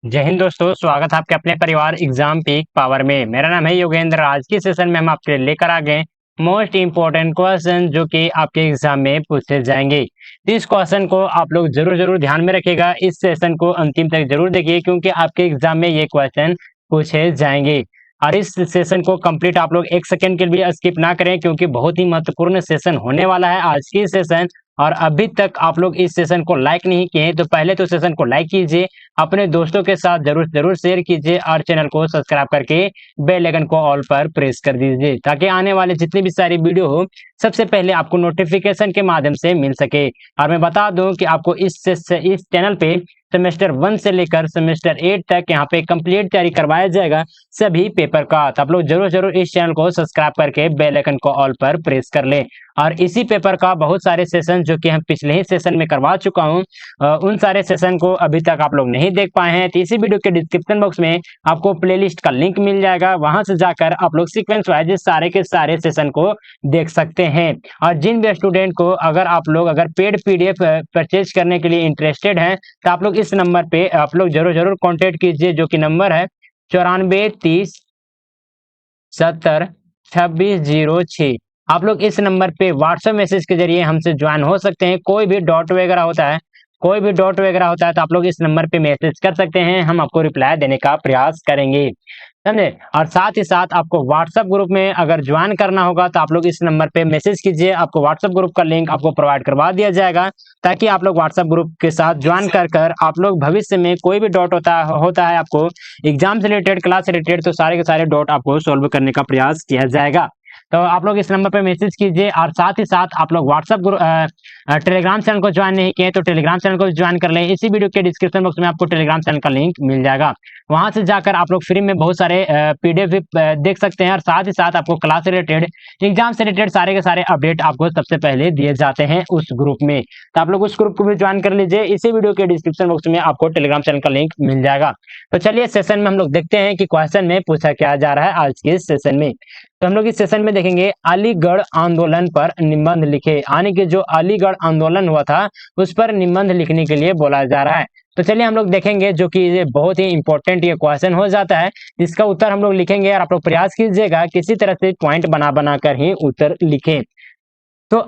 जय हिंद दोस्तों, स्वागत है आपके अपने परिवार एग्जाम पीक पावर में। मेरा नाम है योगेंद्र। आज की सेशन में हम आपके लिए लेकर आ गए मोस्ट इम्पोर्टेंट क्वेश्चन जो कि आपके एग्जाम में पूछे जाएंगे। तो इस क्वेश्चन को आप लोग जरूर जरूर ध्यान में रखिएगा। इस सेशन को अंतिम तक जरूर देखिए क्योंकि आपके एग्जाम में ये क्वेश्चन पूछे जाएंगे। और इस सेशन को कंप्लीट आप लोग एक सेकंड के लिए स्किप ना करें क्योंकि बहुत ही महत्वपूर्ण सेशन होने वाला है आज की सेशन। और अभी तक आप लोग इस सेशन को लाइक नहीं किए तो पहले तो सेशन को लाइक कीजिए, अपने दोस्तों के साथ जरूर जरूर शेयर कीजिए और चैनल को सब्सक्राइब करके बेल आइकन को ऑल पर प्रेस कर दीजिए ताकि आने वाले जितनी भी सारी वीडियो हो सबसे पहले आपको नोटिफिकेशन के माध्यम से मिल सके। और मैं बता दूं कि आपको इस चैनल पे सेमेस्टर 1 से लेकर सेमेस्टर 8 तक यहाँ पे कंप्लीट तैयारी करवाया जाएगा सभी पेपर का। तो आप लोग जरूर जरूर इस चैनल को सब्सक्राइब करके बेल आइकन को ऑल पर प्रेस कर लें। और इसी पेपर का बहुत सारे सेशन जो कि हम पिछले ही सेशन में करवा चुका हूँ, उन सारे सेशन को अभी तक आप लोग नहीं देख पाए हैं तो इसी वीडियो के डिस्क्रिप्शन बॉक्स में आपको प्लेलिस्ट का लिंक मिल जाएगा। वहां से जाकर आप लोग सीक्वेंस वाइज सारे के सारे सेशन को देख सकते हैं। और जिन भी स्टूडेंट को अगर पेड पीडीएफ परचेज करने के लिए इंटरेस्टेड हैं तो आप लोग इस नंबर पे आप लोग जरूर जरूर कॉन्टेक्ट कीजिए जो कि नंबर है 9430702606। आप लोग इस नंबर पे व्हाट्सएप मैसेज के जरिए हमसे ज्वाइन हो सकते हैं। कोई भी डॉट वगैरह होता है तो आप लोग इस नंबर पे मैसेज कर सकते हैं, हम आपको रिप्लाई देने का प्रयास करेंगे, समझे। और साथ ही साथ आपको व्हाट्सएप ग्रुप में अगर ज्वाइन करना होगा तो आप लोग इस नंबर पे मैसेज कीजिए, आपको व्हाट्सएप ग्रुप का लिंक आपको प्रोवाइड करवा दिया जाएगा ताकि आप लोग व्हाट्सएप ग्रुप के साथ ज्वाइन कर आप लोग भविष्य में कोई भी डॉट होता है आपको एग्जाम से रिलेटेड, क्लास से रिलेटेड, तो सारे के सारे डॉट आपको सोल्व करने का प्रयास किया जाएगा। तो आप लोग इस नंबर पे मैसेज कीजिए। और साथ ही साथ आप लोग व्हाट्सएप ग्रुप टेलीग्राम चैनल को ज्वाइन नहीं किए तो टेलीग्राम चैनल को ज्वाइन कर लें। इसी वीडियो के डिस्क्रिप्शन बॉक्स में आपको टेलीग्राम चैनल का लिंक मिल जाएगा। वहां से जाकर आप लोग फ्री में बहुत सारे पीडीएफ भी देख सकते हैं। और साथ ही साथ आपको क्लास से रिलेटेड, एग्जाम से रिलेटेड सारे के सारे अपडेट आपको सबसे पहले दिए जाते हैं उस ग्रुप में। तो आप लोग उस ग्रुप को भी ज्वाइन कर लीजिए। इसी वीडियो के डिस्क्रिप्शन बॉक्स में आपको टेलीग्राम चैनल का लिंक मिल जाएगा। तो चलिए सेशन में हम लोग देखते हैं कि क्वेश्चन में पूछा क्या जा रहा है आज के सेशन में। तो हम लोग इस सेशन में देखेंगे अलीगढ़ आंदोलन पर निबंध लिखे, यानी कि जो अलीगढ़ आंदोलन हुआ था उस पर निबंध लिखने के लिए बोला जा रहा है। तो चलिए हम लोग देखेंगे जो कि ये बहुत ही इंपॉर्टेंट ये क्वेश्चन हो जाता है। इसका उत्तर हम लोग लिखेंगे और आप लोग प्रयास कीजिएगा किसी तरह से पॉइंट बना कर ही उत्तर लिखें। तो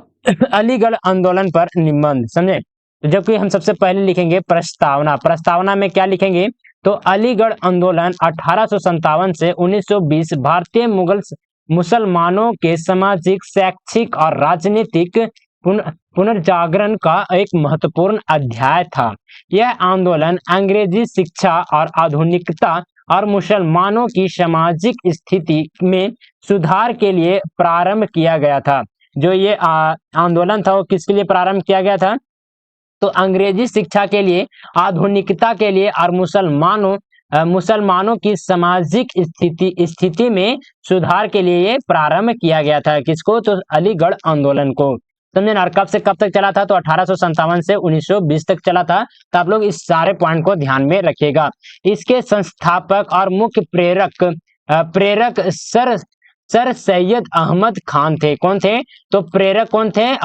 अलीगढ़ आंदोलन पर निबंध, समझे। तो जबकि हम सबसे पहले लिखेंगे प्रस्तावना। प्रस्तावना में क्या लिखेंगे तो अलीगढ़ आंदोलन 1857 से 1920 भारतीय मुसलमानों के सामाजिक, शैक्षिक और राजनीतिक पुनर्जागरण का एक महत्वपूर्ण अध्याय था। यह आंदोलन अंग्रेजी शिक्षा और आधुनिकता और मुसलमानों की सामाजिक स्थिति में सुधार के लिए प्रारंभ किया गया था। जो ये आंदोलन था वो किसके लिए प्रारंभ किया गया था तो अंग्रेजी शिक्षा के लिए, आधुनिकता के लिए और मुसलमानों की सामाजिक स्थिति में सुधार के लिए ये प्रारंभ किया गया था। किसको तो अलीगढ़ आंदोलन को, समझे ना। और कब से कब तक चला था तो 1857 से 1920 तक चला था। तो आप लोग इस सारे पॉइंट को ध्यान में रखिएगा। इसके संस्थापक और मुख्य प्रेरक सर सैयद अहमद खान थे। कौन थे तो प्रेरक कौन थे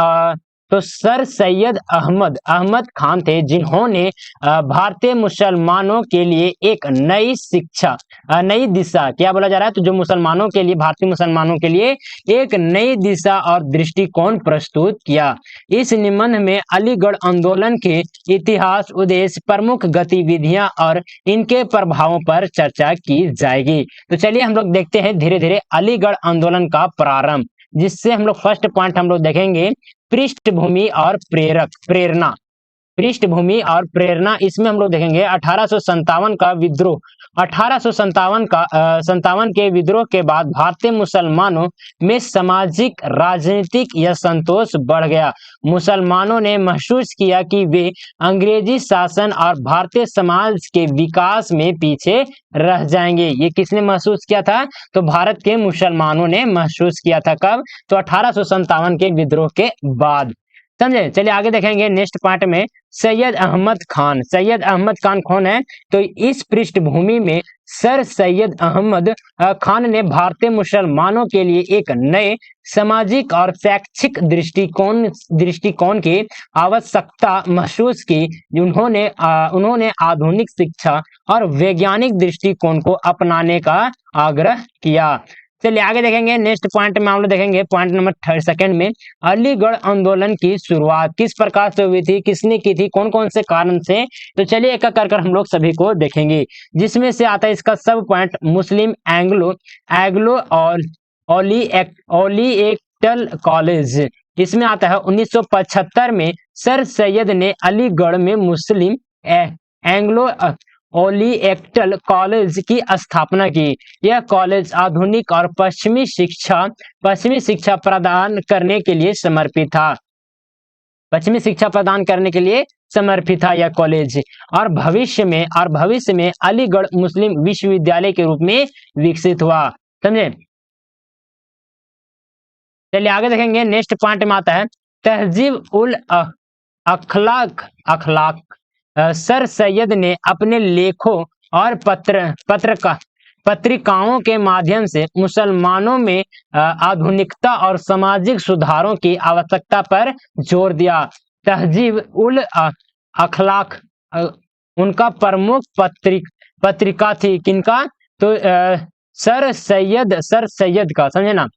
तो सर सैयद अहमद खान थे जिन्होंने भारतीय मुसलमानों के लिए एक नई दिशा, क्या बोला जा रहा है तो जो मुसलमानों के लिए, भारतीय मुसलमानों के लिए एक नई दिशा और दृष्टिकोण प्रस्तुत किया। इस निबंध में अलीगढ़ आंदोलन के इतिहास, उद्देश्य, प्रमुख गतिविधियां और इनके प्रभावों पर चर्चा की जाएगी। तो चलिए हम लोग देखते हैं धीरे धीरे अलीगढ़ आंदोलन का प्रारंभ, जिससे हम लोग फर्स्ट पॉइंट हम लोग देखेंगे पृष्ठभूमि और प्रेरणा। पृष्ठभूमि और प्रेरणा, इसमें हम लोग देखेंगे 1857 का विद्रोह। 1857 के विद्रोह के बाद भारतीय मुसलमानों में सामाजिक, राजनीतिक यह संतोष बढ़ गया। मुसलमानों ने महसूस किया कि वे अंग्रेजी शासन और भारतीय समाज के विकास में पीछे रह जाएंगे। ये किसने महसूस किया था तो भारत के मुसलमानों ने महसूस किया था। कब तो 1857 के विद्रोह के बाद। समझे। चलिए आगे देखेंगे नेक्स्ट पार्ट में सैयद अहमद खान। सैयद अहमद खान कौन है? तो इस पृष्ठभूमि में सर सैयद अहमद खान ने भारतीय मुसलमानों के लिए एक नए सामाजिक और शैक्षिक दृष्टिकोण की आवश्यकता महसूस की। उन्होंने आधुनिक शिक्षा और वैज्ञानिक दृष्टिकोण को अपनाने का आग्रह किया। चलिए आगे देखेंगे नेक्स्ट पॉइंट में हम लोग देखेंगे पॉइंट नंबर सेकंड में अलीगढ़ आंदोलन की शुरुआत किस प्रकार से हुई थी, किसने की थी, कौन कौन से कारण से। तो चलिए एक एक कर हम लोग सभी को देखेंगे, जिसमें से आता है इसका सब पॉइंट मुस्लिम एंग्लो एग्लो और ओरिएंटल कॉलेज। इसमें आता है 1975 में सर सैयद ने अलीगढ़ में मुस्लिम एंग्लो ओरिएंटल कॉलेज की स्थापना की। यह कॉलेज आधुनिक और पश्चिमी शिक्षा प्रदान करने के लिए समर्पित था। पश्चिमी शिक्षा प्रदान करने के लिए समर्पित था यह कॉलेज, और भविष्य में अलीगढ़ मुस्लिम विश्वविद्यालय के रूप में विकसित हुआ। समझे। चलिए आगे देखेंगे नेक्स्ट पॉइंट में आता है तहजीब उल अखलाक। सर सैयद ने अपने लेखों और पत्रिकाओं के माध्यम से मुसलमानों में आधुनिकता और सामाजिक सुधारों की आवश्यकता पर जोर दिया। तहजीब उल अखलाक उनका प्रमुख पत्रिका थी। किनका? तो सर सैयद का, समझे ना,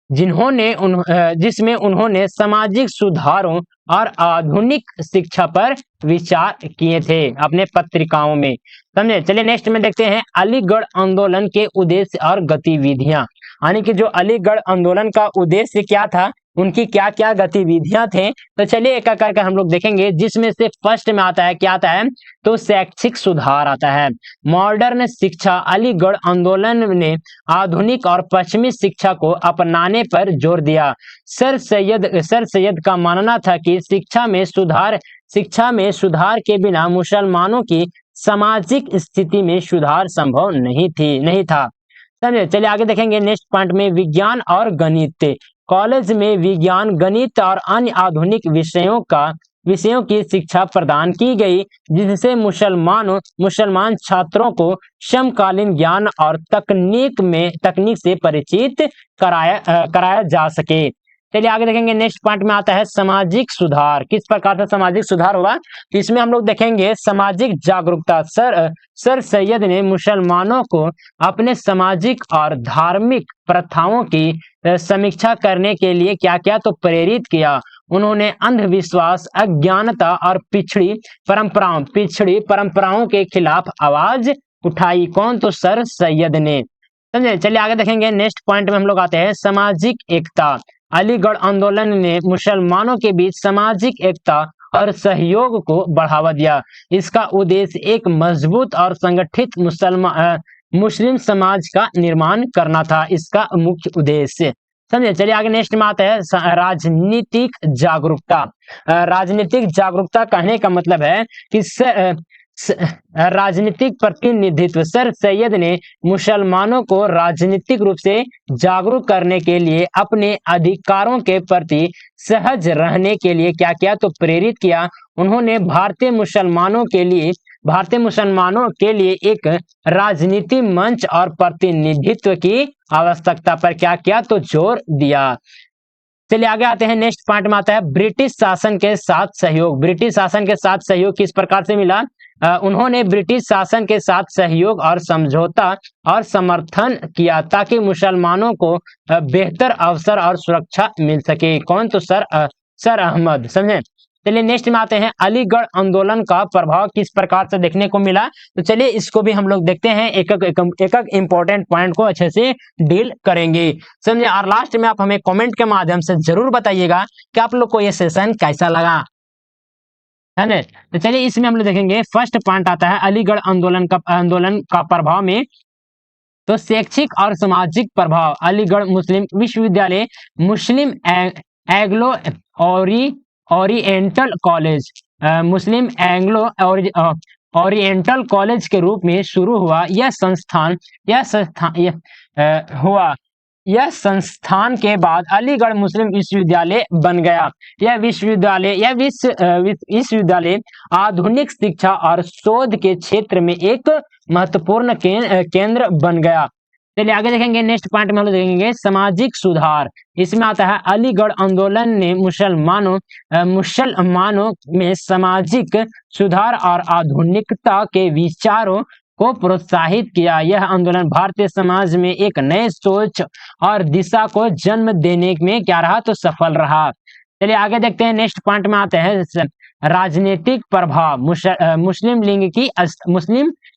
जिसमें उन्होंने सामाजिक सुधारों और आधुनिक शिक्षा पर विचार किए थे अपने पत्रिकाओं में। समझे। चलिए नेक्स्ट में देखते हैं अलीगढ़ आंदोलन के उद्देश्य और गतिविधियां, यानी कि जो अलीगढ़ आंदोलन का उद्देश्य क्या था, उनकी क्या क्या गतिविधियां थे। तो चलिए एक एक करके हम लोग देखेंगे, जिसमें से फर्स्ट में आता है, क्या आता है, तो शैक्षिक सुधार आता है। मॉडर्न शिक्षा। अलीगढ़ आंदोलन ने आधुनिक और पश्चिमी शिक्षा को अपनाने पर जोर दिया। सर सैयद का मानना था कि शिक्षा में सुधार के बिना मुसलमानों की सामाजिक स्थिति में सुधार संभव नहीं था। समझे। चलिए आगे देखेंगे नेक्स्ट पॉइंट में विज्ञान और गणित। कॉलेज में विज्ञान, गणित और अन्य आधुनिक विषयों की शिक्षा प्रदान की गई, जिससे मुसलमान छात्रों को समकालीन ज्ञान और तकनीक से परिचित कराया जा सके। चलिए आगे देखेंगे नेक्स्ट पॉइंट में आता है सामाजिक सुधार। किस प्रकार से सामाजिक सुधार हुआ, तो इसमें हम लोग देखेंगे सामाजिक जागरूकता। सर सैयद ने मुसलमानों को अपने सामाजिक और धार्मिक प्रथाओं की समीक्षा करने के लिए क्या किया, तो प्रेरित किया। उन्होंने अंधविश्वास, अज्ञानता और पिछड़ी परंपराओं के खिलाफ आवाज उठाई। कौन? तो सर सैयद ने। समझे। चलिए आगे देखेंगे नेक्स्ट पॉइंट में हम लोग आते हैं सामाजिक एकता। अलीगढ़ आंदोलन ने मुसलमानों के बीच सामाजिक एकता और सहयोग को बढ़ावा दिया। इसका उद्देश्य एक मजबूत और संगठित मुस्लिम समाज का निर्माण करना था, इसका मुख्य उद्देश्य। समझे। चलिए आगे नेक्स्ट में आता है राजनीतिक जागरूकता। राजनीतिक जागरूकता कहने का मतलब है कि राजनीतिक प्रतिनिधित्व। सर सैयद ने मुसलमानों को राजनीतिक रूप से जागरूक करने के लिए अपने अधिकारों के प्रति सहज रहने के लिए क्या किया, तो प्रेरित किया। उन्होंने भारतीय मुसलमानों के लिए एक राजनीति मंच और प्रतिनिधित्व की आवश्यकता पर क्या किया, तो जोर दिया। चलिए आगे आते हैं नेक्स्ट पॉइंट में आता है ब्रिटिश शासन के साथ सहयोग। ब्रिटिश शासन के साथ सहयोग किस प्रकार से मिला? उन्होंने ब्रिटिश शासन के साथ सहयोग और समझौता और समर्थन किया ताकि मुसलमानों को बेहतर अवसर और सुरक्षा मिल सके। कौन? तो सर अहमद। समझे। चलिए नेक्स्ट में आते हैं अलीगढ़ आंदोलन का प्रभाव किस प्रकार से देखने को मिला। तो चलिए इसको भी हम लोग देखते हैं, एक एक इंपॉर्टेंट पॉइंट को अच्छे से डील करेंगे। समझे। और लास्ट में आप हमें कमेंट के माध्यम से जरूर बताइएगा कि आप लोग को ये सेशन कैसा लगा, है ना। तो चलिए इसमें हम लोग देखेंगे फर्स्ट पॉइंट आता है अलीगढ़ आंदोलन का प्रभाव में, तो शैक्षिक और सामाजिक प्रभाव। अलीगढ़ मुस्लिम विश्वविद्यालय मुस्लिम एंग्लो ओरिएंटल कॉलेज मुस्लिम एंग्लो ओरिएंटल कॉलेज के रूप में शुरू हुआ। यह संस्थान हुआ यह संस्थान के बाद अलीगढ़ मुस्लिम विश्वविद्यालय बन गया। विश्वविद्यालय आधुनिक शिक्षा और शोध के क्षेत्र में एक महत्वपूर्ण केंद्र बन गया। चलिए आगे देखेंगे। नेक्स्ट पॉइंट में हम लोग देखेंगे सामाजिक सुधार। इसमें आता है अलीगढ़ आंदोलन ने मुसलमानों में सामाजिक सुधार और आधुनिकता के विचारों को प्रोत्साहित किया। यह आंदोलन भारतीय समाज में एक नए सोच और दिशा को जन्म देने में क्या रहा, तो सफल रहा। चलिए आगे देखते हैं। नेक्स्ट पॉइंट में आते हैं राजनीतिक प्रभाव। मुस्लिम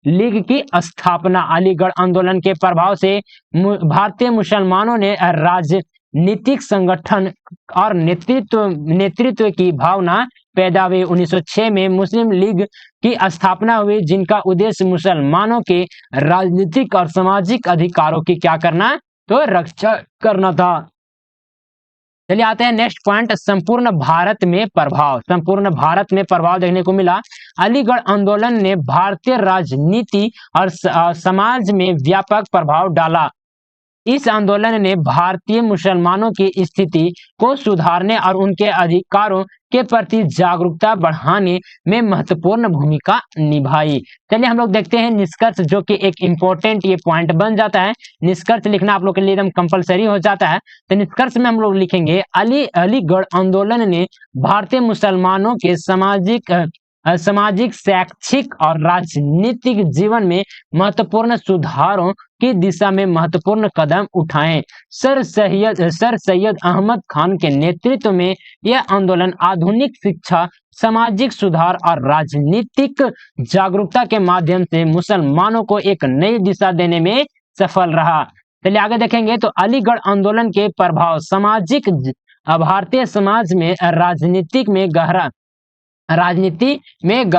लीग की स्थापना। अलीगढ़ आंदोलन के प्रभाव से भारतीय मुसलमानों ने राजनीतिक संगठन और नेतृत्व की भावना पैदा हुई। 1906 में मुस्लिम लीग की स्थापना हुई, जिनका उद्देश्य मुसलमानों के राजनीतिक और सामाजिक अधिकारों की क्या करना, तो रक्षा करना था। चलिए आते हैं नेक्स्ट पॉइंट, संपूर्ण भारत में प्रभाव। संपूर्ण भारत में प्रभाव देखने को मिला। अलीगढ़ आंदोलन ने भारतीय राजनीति और समाज में व्यापक प्रभाव डाला। इस आंदोलन ने भारतीय मुसलमानों की स्थिति को सुधारने और उनके अधिकारों के प्रति जागरूकता बढ़ाने में महत्वपूर्ण भूमिका निभाई। चलिए हम लोग देखते हैं निष्कर्ष, जो कि एक इंपॉर्टेंट ये पॉइंट बन जाता है। निष्कर्ष लिखना आप लोग के लिए एकदम कंपलसरी हो जाता है। तो निष्कर्ष में हम लोग लिखेंगे अलीगढ़ आंदोलन ने भारतीय मुसलमानों के सामाजिक, शैक्षिक और राजनीतिक जीवन में महत्वपूर्ण सुधारों की दिशा में महत्वपूर्ण कदम उठाए। सर सैयद अहमद खान के नेतृत्व में यह आंदोलन आधुनिक शिक्षा, सामाजिक सुधार और राजनीतिक जागरूकता के माध्यम से मुसलमानों को एक नई दिशा देने में सफल रहा। चलिए आगे देखेंगे। तो अलीगढ़ आंदोलन के प्रभाव भारतीय समाज में राजनीति में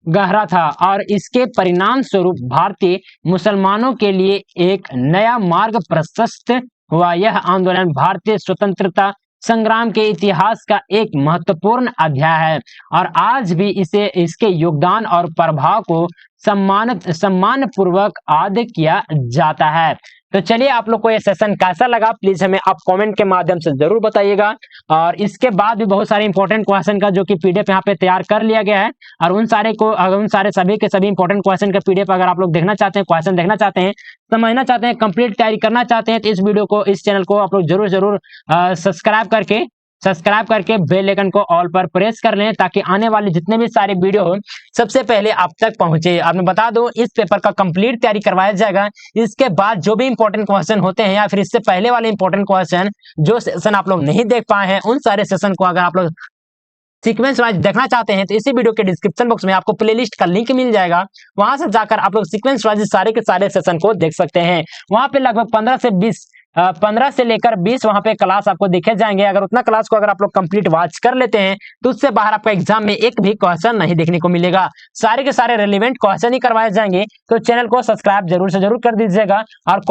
गहरा था और इसके परिणाम स्वरूप भारतीय मुसलमानों के लिए एक नया मार्ग प्रशस्त हुआ। यह आंदोलन भारतीय स्वतंत्रता संग्राम के इतिहास का एक महत्वपूर्ण अध्याय है और आज भी इसके योगदान और प्रभाव को सम्मान पूर्वक याद किया जाता है। तो चलिए आप लोग को ये सेशन कैसा लगा, प्लीज हमें आप कमेंट के माध्यम से जरूर बताइएगा। और इसके बाद भी बहुत सारे इंपॉर्टेंट क्वेश्चन का जो कि पीडीएफ यहाँ पे तैयार कर लिया गया है, और उन सारे सभी के सभी इंपॉर्टेंट क्वेश्चन का पीडीएफ अगर आप लोग देखना चाहते हैं, क्वेश्चन देखना चाहते हैं, समझना चाहते हैं, कंप्लीट तैयारी करना चाहते हैं, तो इस वीडियो को, इस चैनल को आप लोग जरूर सब्सक्राइब करके बेल आइकन को ऑल पर प्रेस कर लें, ताकि आने वाले जितने भी सारे वीडियो हो सबसे पहले आप तक पहुंचे। अब मैं बता दूं, इस पेपर का कंप्लीट तैयारी करवाया जाएगा। इसके बाद जो भी इंपॉर्टेंट क्वेश्चन होते हैं या फिर इससे पहले वाले इंपॉर्टेंट क्वेश्चन जो सेशन आप लोग नहीं देख पाए हैं, उन सारे सेशन को अगर आप लोग सीक्वेंस वाइज देखना चाहते हैं, तो इसी वीडियो के डिस्क्रिप्शन बॉक्स में आपको प्लेलिस्ट का लिंक मिल जाएगा। वहां से जाकर आप लोग सीक्वेंस वाइज सारे के सारे सेशन को देख सकते हैं। वहां पे लगभग 15 से लेकर 20 वहां पे क्लास आपको देखे जाएंगे। अगर उतना क्लास को अगर आप लोग कंप्लीट वॉच कर लेते हैं, तो उससे बाहर आपको एग्जाम में एक भी क्वेश्चन नहीं देखने को मिलेगा। सारे के सारे रेलेवेंट क्वेश्चन ही करवाए जाएंगे। तो चैनल को सब्सक्राइब जरूर से जरूर कर दीजिएगा और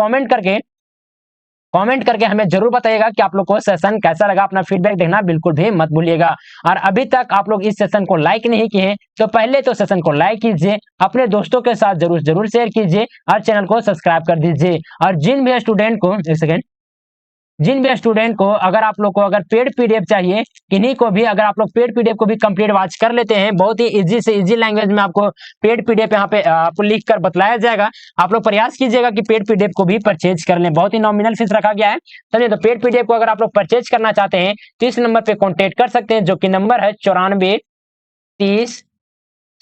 कमेंट करके हमें जरूर बताइएगा कि आप लोग को सेशन कैसा लगा। अपना फीडबैक देना बिल्कुल भी मत भूलिएगा। और अभी तक आप लोग इस सेशन को लाइक नहीं किए हैं, तो पहले तो सेशन को लाइक कीजिए, अपने दोस्तों के साथ जरूर शेयर कीजिए और चैनल को सब्सक्राइब कर दीजिए। और जिन भी स्टूडेंट को अगर आप लोग को अगर पेड पीडीएफ चाहिए, किन्हीं को भी अगर आप लोग पेड पीडीएफ को भी कंप्लीट वॉच कर लेते हैं, बहुत ही इजी से इजी लैंग्वेज में आपको पेड पीडीएफ यहाँ पे आपको लिख कर बतलाया जाएगा। आप लोग प्रयास कीजिएगा कि पेड पीडीएफ को भी परचेज कर लें। बहुत ही नॉमिनल फीस रखा गया है। चलिए, तो पेड पीडीएफ को अगर आप लोग परचेज करना चाहते हैं, तो इस नंबर पे कॉन्टेक्ट कर सकते हैं, जो कि नंबर है 94 30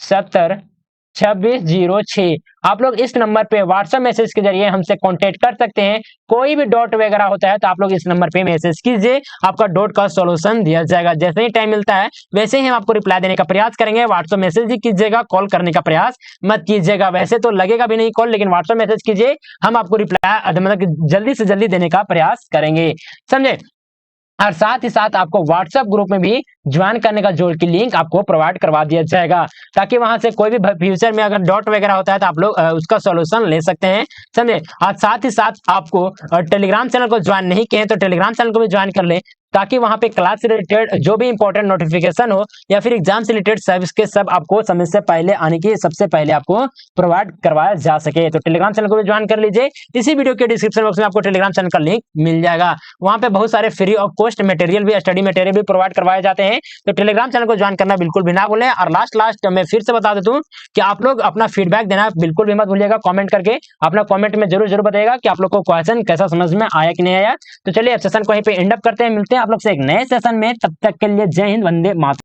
70 2606। आप लोग इस नंबर पे व्हाट्सएप मैसेज के जरिए हमसे कांटेक्ट कर सकते हैं। कोई भी डॉट वगैरह होता है तो आप लोग इस नंबर पे मैसेज कीजिए, आपका डॉट का सॉल्यूशन दिया जाएगा। जैसे ही टाइम मिलता है वैसे ही हम आपको रिप्लाई देने का प्रयास करेंगे। व्हाट्सएप मैसेज ही कीजिएगा, कॉल करने का प्रयास मत कीजिएगा। वैसे तो लगेगा भी नहीं कॉल, लेकिन व्हाट्सएप मैसेज कीजिए, हम आपको रिप्लाई मतलब जल्दी से जल्दी देने का प्रयास करेंगे, समझे। और साथ ही साथ आपको व्हाट्सएप ग्रुप में भी ज्वाइन करने का जोड़ की लिंक आपको प्रोवाइड करवा दिया जाएगा, ताकि वहां से कोई भी फ्यूचर में अगर डॉट वगैरह होता है तो आप लोग उसका सॉल्यूशन ले सकते हैं, समझे। और साथ ही साथ आपको टेलीग्राम चैनल को ज्वाइन नहीं किए हैं तो टेलीग्राम चैनल को भी ज्वाइन कर ले, ताकि वहां पे क्लास से रिलेटेड जो भी इंपॉर्टेंट नोटिफिकेशन हो या फिर एग्जाम से रिलेटेड सब के सब आपको समय से पहले आने की सबसे पहले आपको प्रोवाइड करवाया जा सके। तो टेलीग्राम चैनल को भी ज्वाइन कर लीजिए। इसी वीडियो के डिस्क्रिप्शन बॉक्स में आपको टेलीग्राम चैनल का लिंक मिल जाएगा। वहां पे बहुत सारे फ्री ऑफ कॉस्ट मटेरियल भी, स्टडी मटेरियल भी प्रोवाइड करवाए जाते हैं। तो टेलीग्राम चैनल को ज्वाइन करना बिल्कुल भी ना भूलें। और लास्ट मैं फिर से बता देता हूँ कि आप लोग अपना फीडबैक देना बिल्कुल भी मत भूलिएगा। कमेंट करके अपना कमेंट में जरूर बताइएगा कि आप लोग को क्वेश्चन कैसा समझ में आया कि नहीं आया। तो चलिए अब सेशन को यहीं पे एंड अप करते हैं। मिलते हैं आप लोग से एक नए सेशन में। तब तक के लिए जय हिंद, वंदे मातरम।